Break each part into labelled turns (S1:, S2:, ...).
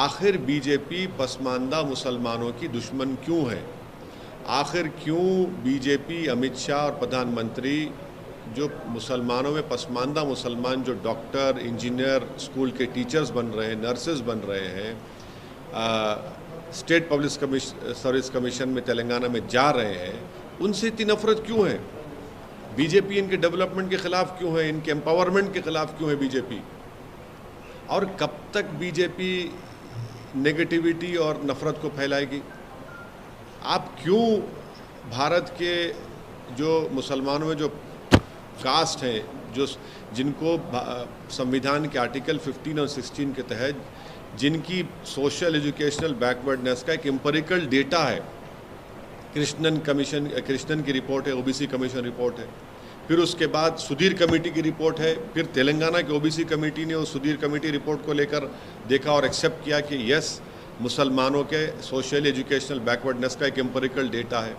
S1: आखिर बीजेपी पसमानदा मुसलमानों की दुश्मन क्यों है? आखिर क्यों बीजेपी, अमित शाह और प्रधानमंत्री जो मुसलमानों में पसमानदा मुसलमान जो डॉक्टर, इंजीनियर, स्कूल के टीचर्स बन रहे हैं, नर्सेज बन रहे हैं, स्टेट पब्लिक सर्विस कमीशन में तेलंगाना में जा रहे हैं, उनसे इतनी नफरत क्यों है? बीजेपी इनके डेवलपमेंट के खिलाफ क्यों है? इनके एम्पावरमेंट के खिलाफ क्यों है बीजेपी? और कब तक बीजेपी नेगेटिविटी और नफरत को फैलाएगी? आप क्यों भारत के जो मुसलमानों में जो कास्ट हैं, जो जिनको संविधान के आर्टिकल 15 और 16 के तहत जिनकी सोशल एजुकेशनल बैकवर्डनेस का एक एम्पिरिकल डेटा है, कृष्णन की रिपोर्ट है, ओबीसी कमीशन रिपोर्ट है, फिर उसके बाद सुधीर कमेटी की रिपोर्ट है, फिर तेलंगाना की ओबीसी कमेटी ने उस सुधीर कमेटी रिपोर्ट को लेकर देखा और एक्सेप्ट किया कि यस, मुसलमानों के सोशल एजुकेशनल बैकवर्डनेस का एक एम्पिरिकल डेटा है।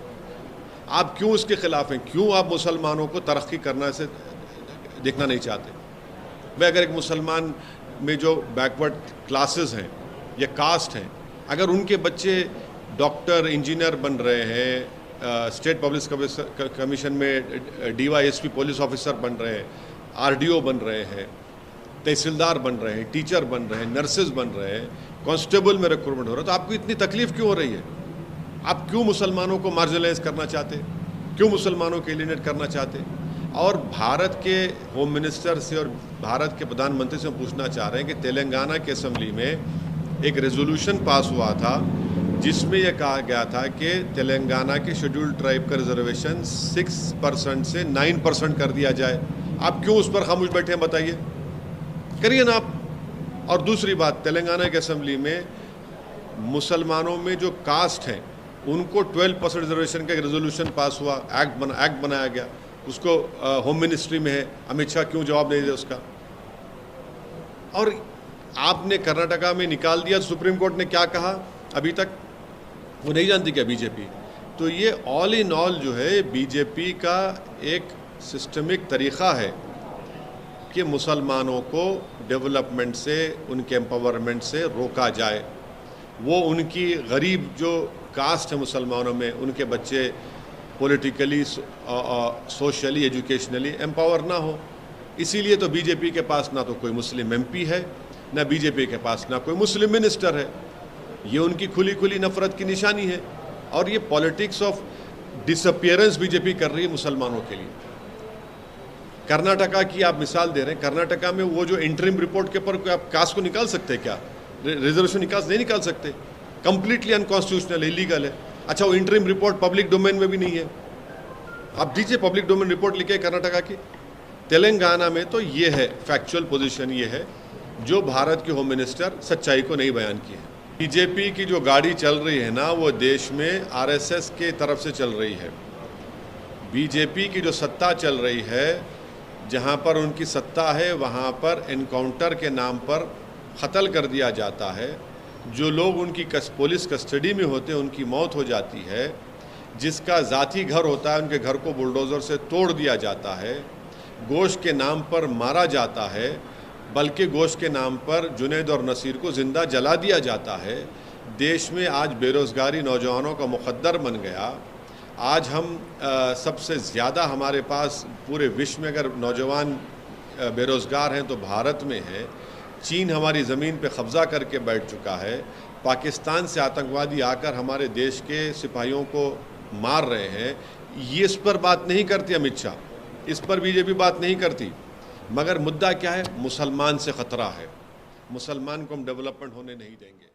S1: आप क्यों उसके खिलाफ हैं? क्यों आप मुसलमानों को तरक्की करना से देखना नहीं चाहते? भाई, अगर एक मुसलमान में जो बैकवर्ड क्लासेस हैं या कास्ट हैं, अगर उनके बच्चे डॉक्टर, इंजीनियर बन रहे हैं, स्टेट पब्लिक कमीशन में डीवाईएसपी पुलिस ऑफिसर बन रहे हैं, आरडीओ बन रहे हैं, तहसीलदार बन रहे हैं, टीचर बन रहे हैं, नर्सेज बन रहे हैं, कांस्टेबल में रिक्रूटमेंट हो रहा है, तो आपको इतनी तकलीफ क्यों हो रही है? आप क्यों मुसलमानों को मार्जिनलाइज करना चाहते? क्यों मुसलमानों को एलिनेट करना चाहते? और भारत के होम मिनिस्टर से और भारत के प्रधानमंत्री से हम पूछना चाह रहे हैं कि तेलंगाना की असेंबली में एक रेजोल्यूशन पास हुआ था जिसमें यह कहा गया था कि तेलंगाना के शेड्यूल्ड ट्राइब का रिजर्वेशन 6% से 9% कर दिया जाए। आप क्यों उस पर खामोश बैठे हैं? बताइए, करिए ना आप। और दूसरी बात, तेलंगाना की असेंबली में मुसलमानों में जो कास्ट हैं उनको 12% रिजर्वेशन का एक रेजोल्यूशन पास हुआ, एक्ट बनाया गया, उसको होम मिनिस्ट्री में है। अमित शाह क्यों जवाब नहीं दे उसका? और आपने कर्नाटका में निकाल दिया, सुप्रीम कोर्ट ने क्या कहा अभी तक वो नहीं जानती क्या बीजेपी? तो ये ऑल इन ऑल जो है बीजेपी का एक सिस्टमिक तरीक़ा है कि मुसलमानों को डेवलपमेंट से, उनके एम्पावरमेंट से रोका जाए। वो उनकी गरीब जो कास्ट है मुसलमानों में, उनके बच्चे पॉलिटिकली, सोशली, एजुकेशनली एम्पावर ना हो। इसीलिए तो बीजेपी के पास ना तो कोई मुस्लिम एमपी है, ना बीजेपी के पास ना कोई मुस्लिम मिनिस्टर है। ये उनकी खुली खुली नफरत की निशानी है। और ये पॉलिटिक्स ऑफ डिसअपियरेंस बीजेपी कर रही है मुसलमानों के लिए। कर्नाटका की आप मिसाल दे रहे हैं, कर्नाटका में वो जो इंटरिम रिपोर्ट के ऊपर आप कास्ट को निकाल सकते हैं क्या? रिजर्वेशन नहीं निकाल सकते, कंप्लीटली अनकॉन्स्टिट्यूशनल, इलीगल है। अच्छा, वो इंटरिम रिपोर्ट पब्लिक डोमेन में भी नहीं है। आप दीजिए पब्लिक डोमेन रिपोर्ट लिखे कर्नाटका की। तेलंगाना में तो ये है, फैक्चुअल पोजीशन ये है जो भारत के होम मिनिस्टर सच्चाई को नहीं बयान की है। बीजेपी की जो गाड़ी चल रही है ना, वो देश में आरएसएस के तरफ से चल रही है। बीजेपी की जो सत्ता चल रही है, जहाँ पर उनकी सत्ता है वहाँ पर एनकाउंटर के नाम पर कत्ल कर दिया जाता है। जो लोग उनकी पुलिस कस्टडी में होते हैं उनकी मौत हो जाती है। जिसका ज़ाती घर होता है उनके घर को बुलडोज़र से तोड़ दिया जाता है। गोश्त के नाम पर मारा जाता है, बल्कि गोश्त के नाम पर जुनैद और नसीर को ज़िंदा जला दिया जाता है। देश में आज बेरोज़गारी नौजवानों का मुक़द्दर बन गया। आज हम सबसे ज़्यादा हमारे पास पूरे विश्व में अगर नौजवान बेरोज़गार हैं तो भारत में है। चीन हमारी ज़मीन पे कब्ज़ा करके बैठ चुका है। पाकिस्तान से आतंकवादी आकर हमारे देश के सिपाहियों को मार रहे हैं। ये इस पर बात नहीं करती अमित शाह, इस पर बीजेपी बात नहीं करती। मगर मुद्दा क्या है? मुसलमान से ख़तरा है। मुसलमान को हम डेवलपमेंट होने नहीं देंगे।